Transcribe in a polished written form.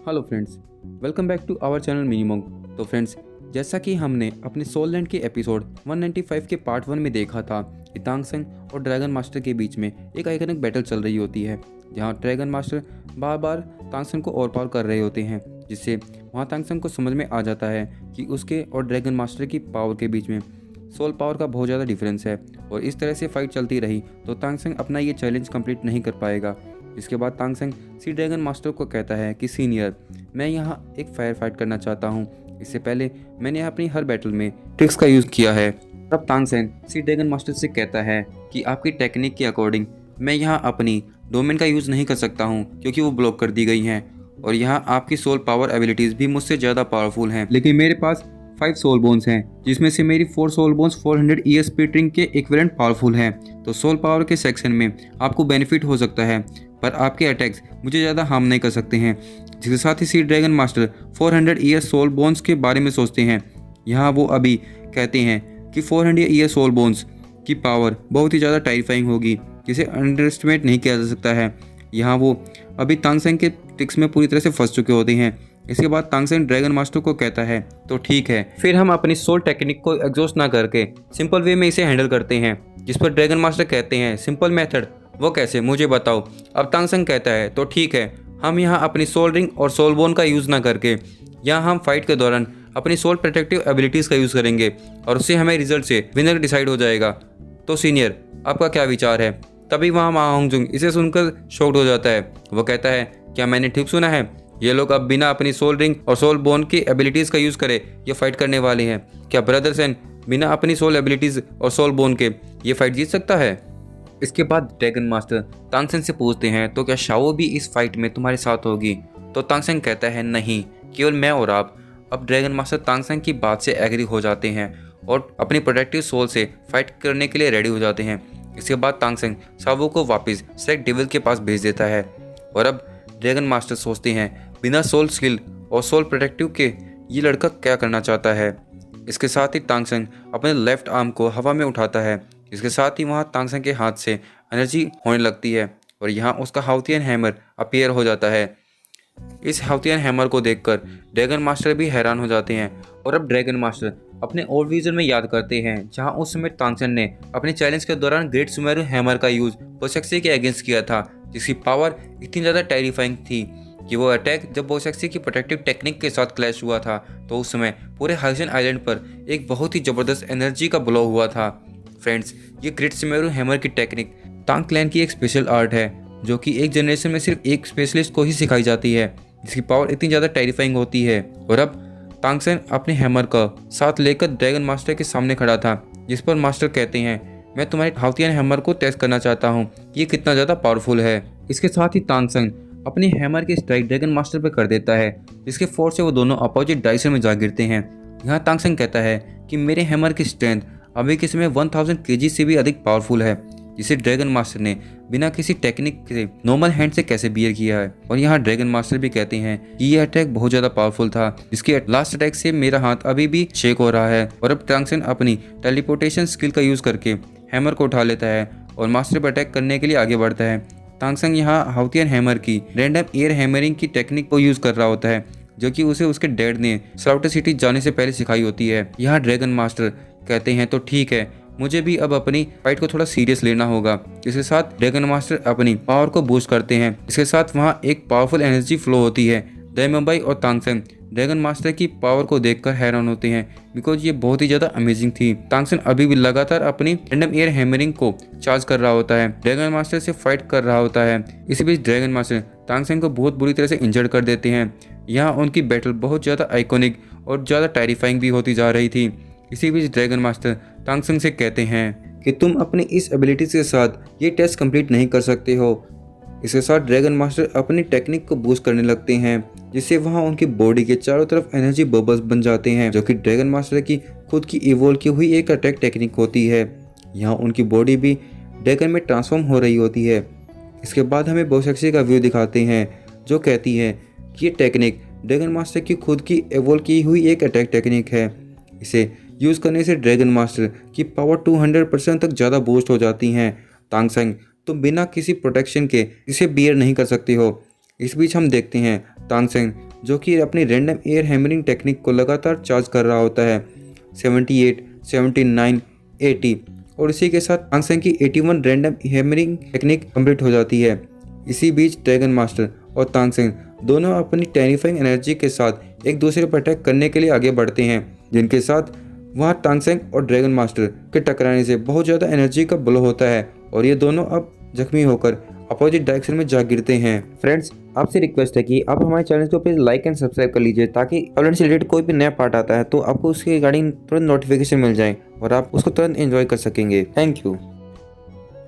Hello friends, welcome back to our channel Minimong. तो friends, जैसा कि हमने अपने सोल लैंड के एपिसोड 195 के पार्ट 1 में देखा था कि तांगसेंग और ड्रैगन मास्टर के बीच में एक आइकॉनिक बैटल चल रही होती है, जहां ड्रैगन मास्टर बार बार तांगसेंग को ओवरपावर कर रहे होते हैं, जिससे वहां तांगसेंग को समझ में आ जाता है कि उसके और ड्रैगन मास्टर की पावर के बीच में सोल पावर का बहुत ज़्यादा डिफरेंस है। और इस तरह से फाइट चलती रही तो तांगसेंग अपना ये चैलेंज कंप्लीट नहीं कर पाएगा। इसके बाद तांगसेंग सी ड्रैगन मास्टर को कहता है कि सीनियर, मैं यहाँ एक फायर फाइट करना चाहता हूँ। इससे पहले मैंने अपनी हर बैटल में ट्रिक्स का यूज़ किया है। तब तांगसेंग सी ड्रैगन मास्टर से कहता है कि आपकी टेक्निक के अकॉर्डिंग मैं यहाँ अपनी डोमेन का यूज़ नहीं कर सकता हूँ, क्योंकि वो ब्लॉक कर दी गई हैं। और यहाँ आपकी सोल पावर एबिलिटीज़ भी मुझसे ज़्यादा पावरफुल हैं, लेकिन मेरे पास 5 सोल बोन्स हैं, जिसमें से मेरी 4 soul bones 400 year speed ring के इक्विवेलेंट पावरफुल हैं। तो सोल पावर के सेक्शन में आपको बेनिफिट हो सकता है, पर आपके अटैक्स मुझे ज़्यादा हार्म नहीं कर सकते हैं। जिसके साथ ही sea dragon master 400 year soul bones के बारे में सोचते हैं। यहाँ वो अभी कहते हैं कि 400 ईयर सोल बोन्स की पावर बहुत ही ज़्यादा टेरिफाइंग होगी, जिसे अंडर एस्टिमेट नहीं किया जा सकता है। यहाँ वो अभी तांगसेंग के ट्रिक्स में पूरी तरह से फंस चुके होते हैं। इसके बाद तांगसेंग ड्रैगन मास्टर को कहता है, तो ठीक है, फिर हम अपनी सोल टेक्निक को एग्जॉस्ट ना करके सिंपल वे में इसे हैंडल करते हैं। जिस पर ड्रैगन मास्टर कहते हैं, सिंपल मेथड, वो कैसे, मुझे बताओ। अब तांगसेंग कहता है, तो ठीक है, हम यहाँ अपनी सोल रिंग और सोल बोन का यूज़ ना करके यहाँ हम फाइट के दौरान अपनी सोल प्रोटेक्टिव एबिलिटीज़ का यूज़ करेंगे, और उससे हमें रिजल्ट से विनर डिसाइड हो जाएगा। तो सीनियर, आपका क्या विचार है। तभी वहाँ मा होंगजुंग इसे सुनकर शॉक्ड हो जाता है। वो कहता है, क्या मैंने ठीक सुना है, ये लोग अब बिना अपनी सोल रिंग और सोल बोन की एबिलिटीज़ का यूज़ करे ये फाइट करने वाले हैं। क्या ब्रदर सेन बिना अपनी सोल एबिलिटीज़ और सोल बोन के ये फाइट जीत सकता है। इसके बाद ड्रैगन मास्टर तांगसेंग से पूछते हैं, तो क्या शाओ भी इस फाइट में तुम्हारे साथ होगी। तो तांगसेंग कहता है, नहीं, केवल मैं और आप। अब ड्रैगन मास्टर तांगसेंग की बात से एग्री हो जाते हैं और अपनी प्रोटेक्टिव सोल से फाइट करने के लिए रेडी हो जाते हैं। इसके बाद तांगसेंग शाओ को वापस सेक डेविल के पास भेज देता है। और अब ड्रैगन मास्टर सोचते हैं, बिना सोल स्किल और सोल प्रोटेक्टिव के ये लड़का क्या करना चाहता है। इसके साथ ही तांगसेंग अपने लेफ्ट आर्म को हवा में उठाता है। इसके साथ ही वहाँ तांगसेंग के हाथ से एनर्जी होने लगती है और यहाँ उसका हाउतियन हैमर अपीयर हो जाता है। इस हाउतियन हैमर को देखकर ड्रैगन मास्टर भी हैरान हो जाते हैं। और अब ड्रैगन मास्टर अपने ओल्ड विजन में याद करते हैं, जहाँ उस समय तांगसेंग ने अपने चैलेंज के दौरान ग्रेट सुमेरु हैमर का यूज बोसेक्सी के अगेंस्ट किया था, जिसकी पावर इतनी ज़्यादा टेरिफाइंग थी कि वो अटैक जब बोसेक्सी की प्रोटेक्टिव टेक्निक के साथ क्लैश हुआ था, तो उस समय पूरे हाइजन आइलैंड पर एक बहुत ही ज़बरदस्त एनर्जी का ब्लो हुआ था। फ्रेंड्स, ये ग्रेट सुमेरु हैमर की टेक्निक तांग क्लैन की एक स्पेशल आर्ट है, जो कि एक जनरेशन में सिर्फ एक स्पेशलिस्ट को ही सिखाई जाती है, जिसकी पावर इतनी ज़्यादा टेरिफाइंग होती है। और अब तांगसेंग अपने हैमर का साथ लेकर ड्रैगन मास्टर के सामने खड़ा था, जिस पर मास्टर कहते हैं, मैं तुम्हारे हाउतियन हैमर को टेस्ट करना चाहता हूँ, ये कितना ज़्यादा पावरफुल है। इसके साथ ही तांगसेंग अपने हैमर की स्ट्राइक ड्रैगन मास्टर पर कर देता है, जिसके फोर्स से वो दोनों अपोजिट डायरेक्शन में जा गिरते हैं। यहाँ तांगसेंग कहता है कि मेरे हैमर की स्ट्रेंथ अभी के समय 1000 kg से भी अधिक पावरफुल है, जिसे ड्रैगन मास्टर ने बिना किसी टेक्निक के नॉर्मल हैंड से कैसे बियर किया है। और यहाँ ड्रैगन मास्टर भी कहते हैं कि ये अटैक बहुत ज़्यादा पावरफुल था, जिसके लास्ट अटैक से मेरा हाथ अभी भी शेक हो रहा है। और अब तांगसेंग अपनी टेलीपोर्टेशन स्किल का यूज़ करके हैमर को उठा लेता है और मास्टर पर अटैक करने के लिए आगे बढ़ता है। तांगसेंग यहाँ हाउतियन हैमर की रैंडम एयर हैमरिंग की टेक्निक को यूज़ कर रहा होता है, जो कि उसे उसके डैड ने स्लाउटर सिटी जाने से पहले सिखाई होती है। यहाँ ड्रैगन मास्टर कहते हैं, तो ठीक है, मुझे भी अब अपनी फाइट को थोड़ा सीरियस लेना होगा। इसके साथ ड्रैगन मास्टर अपनी पावर को बूस्ट करते हैं। इसके साथ वहाँ एक पावरफुल एनर्जी फ्लो होती है। दैमबाई और तांगसेंग ड्रैगन मास्टर की पावर को देखकर हैरान होते हैं, बिकॉज ये बहुत ही ज़्यादा अमेजिंग थी। तांगसेंग अभी भी लगातार अपनी रैंडम एयर हैमरिंग को चार्ज कर रहा होता है, ड्रैगन मास्टर से फाइट कर रहा होता है। इसी बीच ड्रैगन मास्टर तांगसेंग को बहुत बुरी तरह से इंजर्ड कर देते हैं। यहाँ उनकी बैटल बहुत ज़्यादा आइकॉनिक और ज़्यादा टेरिफाइंग भी होती जा रही थी। इसी बीच ड्रैगन मास्टर तांगसेंग से कहते हैं कि तुम अपनी इस एबिलिटीज के साथ ये टेस्ट कंप्लीट नहीं कर सकते हो। इसके साथ ड्रैगन मास्टर अपनी टेक्निक को बूस्ट करने लगते हैं, जिससे वहाँ उनकी बॉडी के चारों तरफ एनर्जी बबल्स बन जाते हैं, जो कि ड्रैगन मास्टर की खुद की इवोल्व की हुई एक अटैक टेक्निक होती है। यहाँ उनकी बॉडी भी ड्रैगन में ट्रांसफॉर्म हो रही होती है। इसके बाद हमें बोसेक्सी का व्यू दिखाते हैं, जो कहती है कि ये टेक्निक ड्रैगन मास्टर की खुद की इवोल्व की हुई एक अटैक टेक्निक है। इसे यूज़ करने से ड्रैगन मास्टर की पावर 200% तक ज़्यादा बूस्ट हो जाती हैं। तांगसेंग, तुम बिना किसी प्रोटेक्शन के इसे बियर नहीं कर सकते हो। इस बीच हम देखते हैं तांगसेंग जो कि अपनी रैंडम एयर हैमरिंग टेक्निक को लगातार चार्ज कर रहा होता है 78, 79, 80 और इसी के साथ तांग सेंग की 81 रैंडम हैमरिंग टेक्निक कंप्लीट हो जाती है। इसी बीच ड्रैगन मास्टर और तांग सेंग दोनों अपनी टेरिफाइंग एनर्जी के साथ एक दूसरे पर अटैक करने के लिए आगे बढ़ते हैं, जिनके साथ वहाँ तांग सेंग और ड्रैगन मास्टर के टकराने से बहुत ज़्यादा एनर्जी का ब्लो होता है और ये दोनों अब जख्मी होकर अपोजिट डायरेक्शन में जा गिरते हैं। फ्रेंड्स, आपसे रिक्वेस्ट है कि आप हमारे चैनल को प्लीज़ लाइक एंड सब्सक्राइब कर लीजिए, ताकि सॉल्वेंट से रिलेटेड कोई भी नया पार्ट आता है तो आपको उसके रिगार्डिंग तुरंत नोटिफिकेशन मिल जाए और आप उसको तुरंत एंजॉय कर सकेंगे। Thank you.